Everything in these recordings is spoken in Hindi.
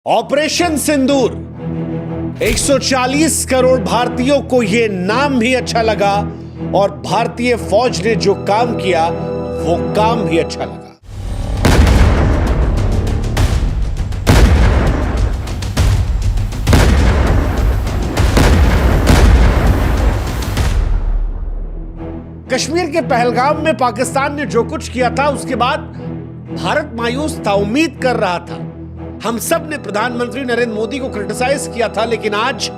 ऑपरेशन सिंदूर 140 करोड़ भारतीयों को यह नाम भी अच्छा लगा और भारतीय फौज ने जो काम किया वो काम भी अच्छा लगा। कश्मीर के पहलगाम में पाकिस्तान ने जो कुछ किया था उसके बाद भारत मायूस था, उम्मीद कर रहा था। हम सब ने प्रधानमंत्री नरेंद्र मोदी को क्रिटिसाइज किया था, लेकिन आज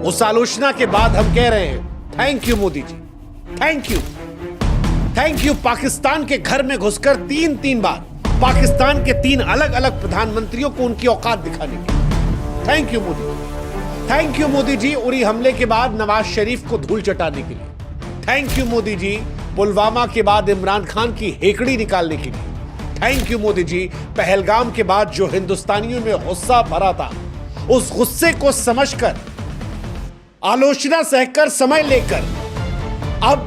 उस आलोचना के बाद हम कह रहे हैं thank you Modi ji, thank you. Pakistan के घर में घुसकर तीन बार पाकिस्तान के 3 अलग अलग प्रधानमंत्रियों को उनकी औकात दिखाने की। थैंक यू मोदी जी। उरी हमले के बाद नवाज शरीफ को धूल चटाने के लिए। थैंक यू मोदी जी। पुलवामा के बाद इमरान खान की हेकड़ी निकालने के लिए। थैंक यू मोदी जी। पहलगाम के बाद जो हिंदुस्तानियों में गुस्सा भरा था, उस गुस्से को समझकर, आलोचना सहकर, समय लेकर अब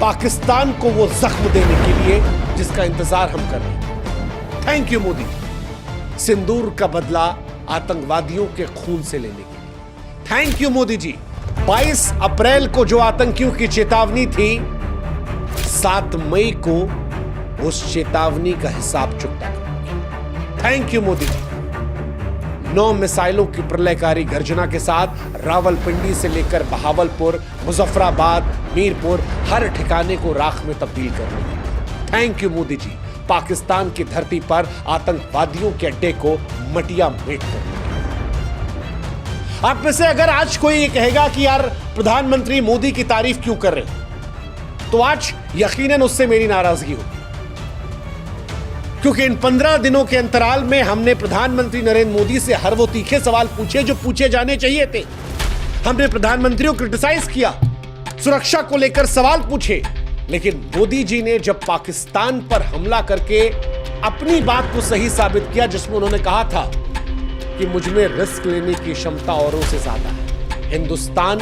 पाकिस्तान को वो जख्म देने के लिए जिसका इंतजार हम कर रहे हैं। थैंक यू मोदी जी। सिंदूर का बदला आतंकवादियों के खून से लेने के लिए। थैंक यू मोदी जी। 22 अप्रैल को जो आतंकियों की चेतावनी थी, 7 मई को उस चेतावनी का हिसाब चुकता करेंगे। थैंक यू मोदी जी। 9 मिसाइलों की प्रलयकारी गर्जना के साथ रावलपिंडी से लेकर बहावलपुर, मुजफ्फराबाद, मीरपुर, हर ठिकाने को राख में तब्दील कर देंगे। थैंक यू मोदी जी। पाकिस्तान की धरती पर आतंकवादियों के अड्डे को मटिया मेट कर देंगे। आप में से अगर आज कोई ये कहेगा कि यार प्रधानमंत्री मोदी की तारीफ क्यों कर रहे हो, तो आज यकीनन उससे मेरी नाराजगी होगी, क्योंकि इन 15 दिनों के अंतराल में हमने प्रधानमंत्री नरेंद्र मोदी से हर वो तीखे सवाल पूछे जो पूछे जाने चाहिए थे। हमने प्रधानमंत्री को क्रिटिसाइज किया, सुरक्षा को लेकर सवाल पूछे, लेकिन मोदी जी ने जब पाकिस्तान पर हमला करके अपनी बात को सही साबित किया, जिसमें उन्होंने कहा था कि मुझ में रिस्क लेने की क्षमता औरों से ज्यादा है, हिंदुस्तान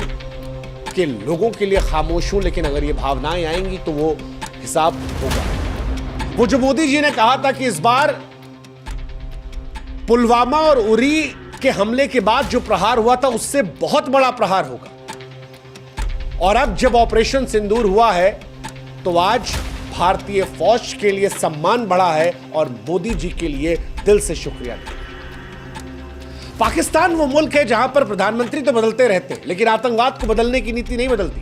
के लोगों के लिए खामोश हूं, लेकिन अगर ये भावनाएं आएंगी तो वो हिसाब होगा। वो जो मोदी जी ने कहा था कि इस बार पुलवामा और उरी के हमले के बाद जो प्रहार हुआ था उससे बहुत बड़ा प्रहार होगा, और अब जब ऑपरेशन सिंदूर हुआ है तो आज भारतीय फौज के लिए सम्मान बढ़ा है और मोदी जी के लिए दिल से शुक्रिया। पाकिस्तान वो मुल्क है जहां पर प्रधानमंत्री तो बदलते रहते हैं, लेकिन आतंकवाद को बदलने की नीति नहीं बदलती।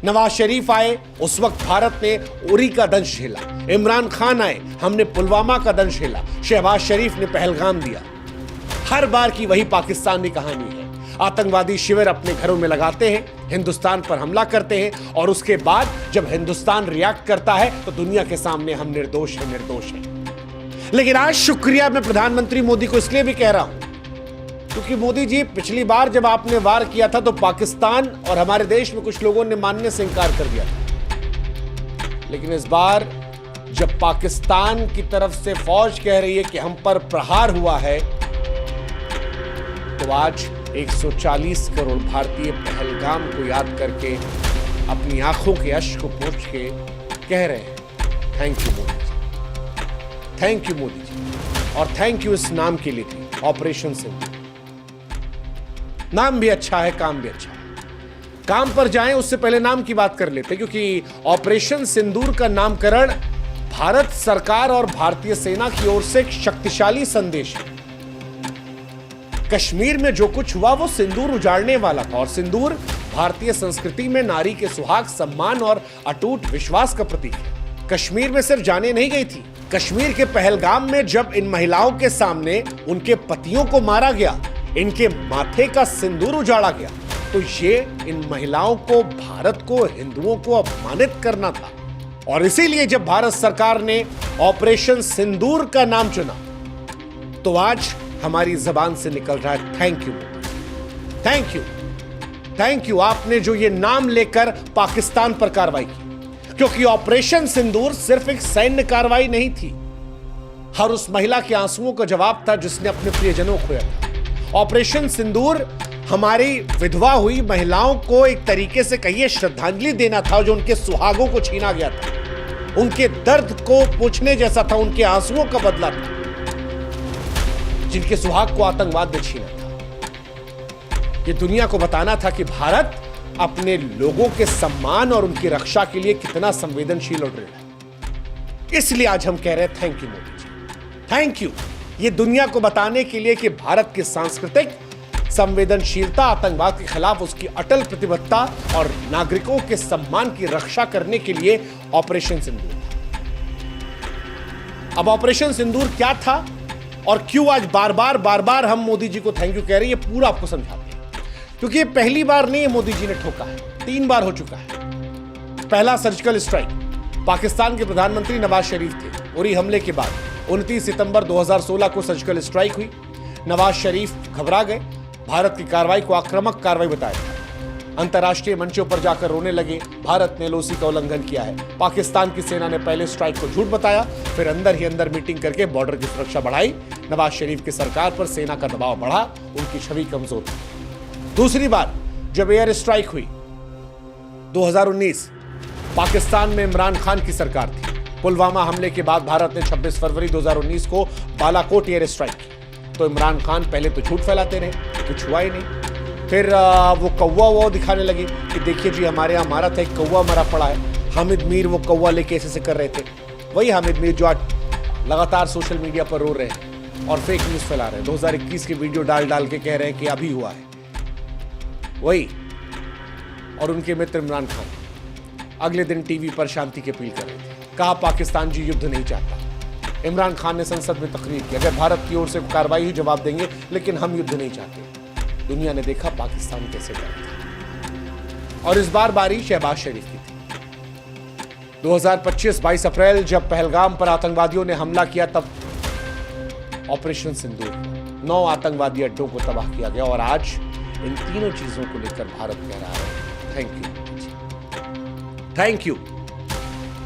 नवाज शरीफ आए, उस वक्त भारत ने उरी का दंश झेला। इमरान खान आए, हमने पुलवामा का दंश झेला। शहबाज शरीफ ने पहलगाम दिया। हर बार की वही पाकिस्तान की कहानी है। आतंकवादी शिविर अपने घरों में लगाते हैं, हिंदुस्तान पर हमला करते हैं, और उसके बाद जब हिंदुस्तान रिएक्ट करता है तो दुनिया के सामने हम निर्दोष हैं। लेकिन आज शुक्रिया मैं प्रधानमंत्री मोदी को इसलिए भी कह रहा हूं क्योंकि मोदी जी, पिछली बार जब आपने वार किया था तो पाकिस्तान और हमारे देश में कुछ लोगों ने मानने से इंकार कर दिया था, लेकिन इस बार जब पाकिस्तान की तरफ से फौज कह रही है कि हम पर प्रहार हुआ है, तो आज 140 करोड़ भारतीय पहलगाम को याद करके अपनी आंखों के अश्क को पोंछ के कह रहे हैं thank you Modi ji, thank you Modi ji. और थैंक यू इस नाम के लिए थी, ऑपरेशन सिंदूर। नाम भी अच्छा है, काम भी अच्छा है। काम पर जाएं उससे पहले नाम की बात कर लेते, क्योंकि ऑपरेशन सिंदूर का नामकरण भारत सरकार और भारतीय सेना की ओर से एक शक्तिशाली संदेश है। कश्मीर में जो कुछ हुआ वो सिंदूर उजाड़ने वाला था, और सिंदूर भारतीय संस्कृति में नारी के सुहाग, सम्मान और अटूट विश्वास का प्रतीक है। कश्मीर में सिर्फ जाने नहीं गई थी, कश्मीर के पहलगाम में जब इन महिलाओं के सामने उनके पतियों को मारा गया, इनके माथे का सिंदूर उजाड़ा गया, तो ये इन महिलाओं को, भारत को, हिंदुओं को अपमानित करना था। और इसीलिए जब भारत सरकार ने ऑपरेशन सिंदूर का नाम चुना, तो आज हमारी जबान से निकल रहा है thank you, thank you, thank you. आपने जो ये नाम लेकर पाकिस्तान पर कार्रवाई की, क्योंकि ऑपरेशन सिंदूर सिर्फ एक सैन्य कार्रवाई नहीं थी, हर उस महिला के आंसुओं का जवाब था जिसने अपने प्रियजनों को खोया था। ऑपरेशन सिंदूर हमारी विधवा हुई महिलाओं को एक तरीके से कहिए श्रद्धांजलि देना था, जो उनके सुहागों को छीना गया था, उनके दर्द को पूछने जैसा था, उनके आंसुओं का बदला था। जिनके सुहाग को आतंकवाद ने छीना था। ये दुनिया को बताना था कि भारत अपने लोगों के सम्मान और उनकी रक्षा के लिए कितना संवेदनशील और दृढ़ है। इसलिए आज हम कह रहे हैं thank you Modi ji, thank you. ये दुनिया को बताने के लिए कि भारत की सांस्कृतिक संवेदनशीलता, आतंकवाद के खिलाफ उसकी अटल प्रतिबद्धता और नागरिकों के सम्मान की रक्षा करने के लिए ऑपरेशन सिंदूर था। अब ऑपरेशन सिंदूर क्या था और क्यों आज बार बार हम मोदी जी को थैंक यू कह रहे हैं, ये पूरा आपको समझाते हैं। क्योंकि ये पहली बार नहीं है मोदी जी ने ठोका है, 3 बार हो चुका है। पहला सर्जिकल स्ट्राइक पाकिस्तान के प्रधानमंत्री नवाज शरीफ थे। उरी हमले के बाद 29 सितंबर 2016 को सर्जिकल स्ट्राइक हुई। नवाज शरीफ घबरा गए, भारत की कार्रवाई को आक्रामक कार्रवाई बताया था। अंतर्राष्ट्रीय मंचों पर जाकर रोने लगे, भारत ने एलओसी का उल्लंघन किया है। पाकिस्तान की सेना ने पहले स्ट्राइक को झूठ बताया, फिर अंदर ही अंदर मीटिंग करके बॉर्डर की सुरक्षा बढ़ाई। नवाज शरीफ की सरकार पर सेना का दबाव बढ़ा, उनकी छवि कमजोर थी। दूसरी बार जब एयर स्ट्राइक हुई 2019, पाकिस्तान में इमरान खान की सरकार थी। पुलवामा हमले के बाद भारत ने 26 फरवरी 2019 को बालाकोट एयर स्ट्राइक की। तो इमरान खान पहले तो झूठ फैलाते रहे, कुछ हुआ ही नहीं। फिर वो कौवा वो दिखाने लगे कि देखिए जी हमारे यहाँ मारा था, एक कौवा मरा पड़ा है। हामिद मीर वो कौवा लेके ऐसे कर रहे थे, वही हामिद मीर जो आज लगातार सोशल मीडिया पर रो रहे हैं और फेक न्यूज फैला रहे हैं। 2021 की वीडियो डाल के कह रहे हैं कि अभी हुआ है, वही। और उनके मित्र इमरान खान अगले दिन टीवी पर शांति की अपील कर रहे थे, कहा पाकिस्तान जी युद्ध नहीं चाहता। इमरान खान ने संसद में तकरीर की, अगर भारत की ओर से कार्रवाई ही जवाब देंगे, लेकिन हम युद्ध नहीं चाहते। दुनिया ने देखा पाकिस्तान कैसे डरा था। और इस बार बारी शहबाज शरीफ की थी। 2025 22 अप्रैल जब पहलगाम पर आतंकवादियों ने हमला किया, तब ऑपरेशन सिंदूर 9 आतंकवादी अड्डों को तबाह किया गया। और आज इन तीनों चीजों को लेकर भारत कह रहा है थैंक यू, थैंक यू।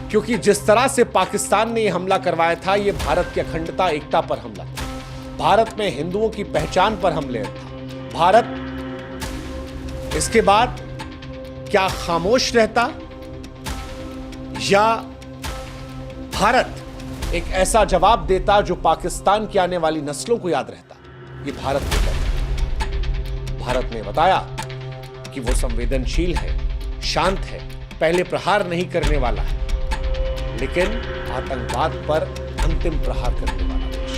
क्योंकि जिस तरह से पाकिस्तान ने यह हमला करवाया था, यह भारत की अखंडता, एकता पर हमला था। भारत में हिंदुओं की पहचान पर हमले था। भारत इसके बाद क्या खामोश रहता, या भारत एक ऐसा जवाब देता जो पाकिस्तान की आने वाली नस्लों को याद रहता? ये भारत ने बताया। भारत ने बताया कि वो संवेदनशील है, शांत है, पहले प्रहार नहीं करने वाला है, लेकिन आतंकवाद पर अंतिम प्रहार करने वाला देश।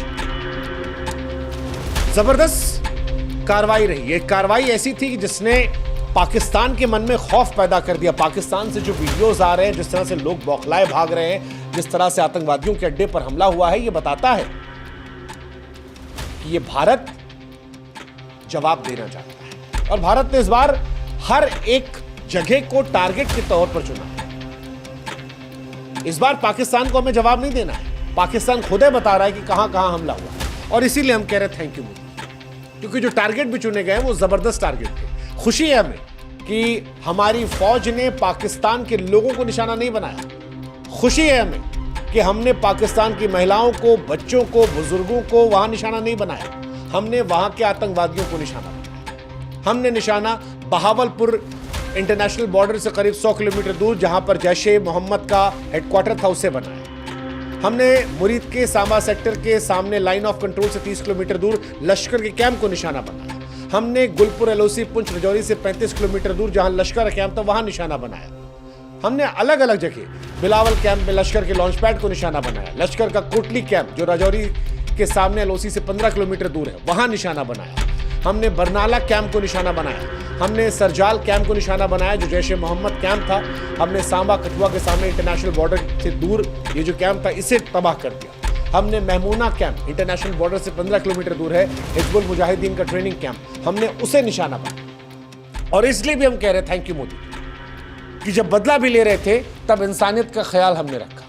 जबरदस्त कार्रवाई रही। ये कार्रवाई ऐसी थी कि जिसने पाकिस्तान के मन में खौफ पैदा कर दिया। पाकिस्तान से जो वीडियोस आ रहे हैं, जिस तरह से लोग बौखलाए भाग रहे हैं, जिस तरह से आतंकवादियों के अड्डे पर हमला हुआ है, ये बताता है कि ये भारत जवाब देना चाहता है। और भारत ने इस बार हर एक जगह को टारगेट के तौर पर चुना। इस बार पाकिस्तान को हमें जवाब नहीं देना है, पाकिस्तान खुद ही बता रहा है कि कहां कहां हमला हुआ। और इसीलिए हम कह रहे हैं थैंक यू मोदी, क्योंकि जो टारगेट भी चुने गए वो जबरदस्त टारगेट थे। खुशी है हमें कि हमारी फौज ने पाकिस्तान के लोगों को निशाना नहीं बनाया। खुशी है हमें कि हमने पाकिस्तान की महिलाओं को, बच्चों को, बुजुर्गों को वहां निशाना नहीं बनाया। हमने वहां के आतंकवादियों को निशाना बनाया। हमने निशाना बहावलपुर इंटरनेशनल बॉर्डर से करीब 100 किलोमीटर दूर, जहां पर जैश-ए मोहम्मद का हेडक्वार्टर था, उसे बनाया। हमने मुरीद के सांबा सेक्टर के सामने लाइन ऑफ कंट्रोल से 30 किलोमीटर दूर लश्कर के कैंप को निशाना बनाया। हमने गुलपुर एलओसी पुंछ रजौरी से 35 किलोमीटर दूर जहां लश्कर कैंप था, वहां निशाना बनाया। हमने अलग अलग जगह बिलावल कैंप में लश्कर के लॉन्च पैड को निशाना बनाया। लश्कर का कोटली कैंप जो रजौरी के सामने एलओसी से 15 किलोमीटर दूर है, वहां निशाना बनाया। हमने बरनाला कैंप को निशाना बनाया। हमने सरजाल कैंप को निशाना बनाया जो जैश-ए मोहम्मद कैंप था। हमने सांबा कठुआ के सामने इंटरनेशनल बॉर्डर से दूर ये जो कैंप था, इसे तबाह कर दिया। हमने महमूना कैंप इंटरनेशनल बॉर्डर से 15 किलोमीटर दूर है, हिजबुल मुजाहिदीन का ट्रेनिंग कैंप, हमने उसे निशाना बनाया। और इसलिए भी हम कह रहे हैं थैंक यू मोदी कि जब बदला भी ले रहे थे तब इंसानियत का ख्याल हमने रखा।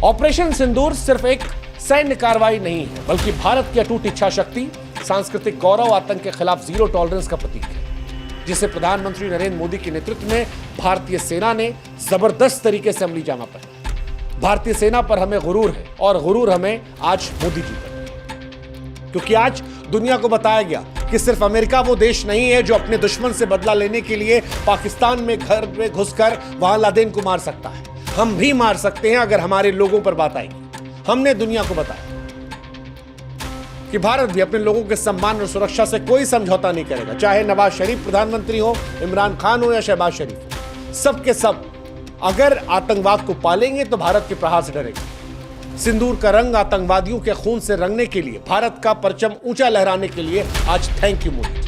ऑपरेशन सिंदूर सिर्फ एक सैन्य कार्रवाई नहीं है, बल्कि भारत की अटूट इच्छा शक्ति, सांस्कृतिक गौरव, आतंक के खिलाफ जीरो टॉलरेंस का प्रतीक है, जिसे प्रधानमंत्री नरेंद्र मोदी के नेतृत्व में भारतीय सेना ने जबरदस्त तरीके से अमली जामा पहना। भारतीय सेना पर हमें गुरूर है और गुरूर हमें आज मोदी जी पर, क्योंकि आज दुनिया को बताया गया कि सिर्फ अमेरिका वो देश नहीं है जो अपने दुश्मन से बदला लेने के लिए पाकिस्तान में घर में घुसकर वहां लादेन को मार सकता है। हम भी मार सकते हैं अगर हमारे लोगों पर बात आएगी। हमने दुनिया को बताया कि भारत भी अपने लोगों के सम्मान और सुरक्षा से कोई समझौता नहीं करेगा, चाहे नवाज शरीफ प्रधानमंत्री हो, इमरान खान हो या शहबाज शरीफ हो। सबके सब अगर आतंकवाद को पालेंगे तो भारत के प्रहार से डरेंगे। सिंदूर का रंग आतंकवादियों के खून से रंगने के लिए, भारत का परचम ऊंचा लहराने के लिए आज thank you Modi.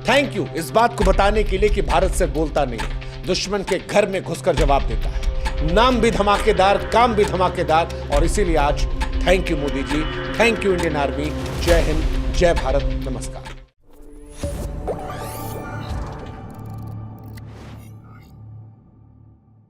Thank you इस बात को बताने के लिए कि भारत से बोलता नहीं है, दुश्मन के घर में घुसकर जवाब देता है। नाम भी धमाकेदार, काम भी धमाकेदार, और इसीलिए आज thank you Modi ji, thank you Indian army. जय हिंद, जय भारत, नमस्कार।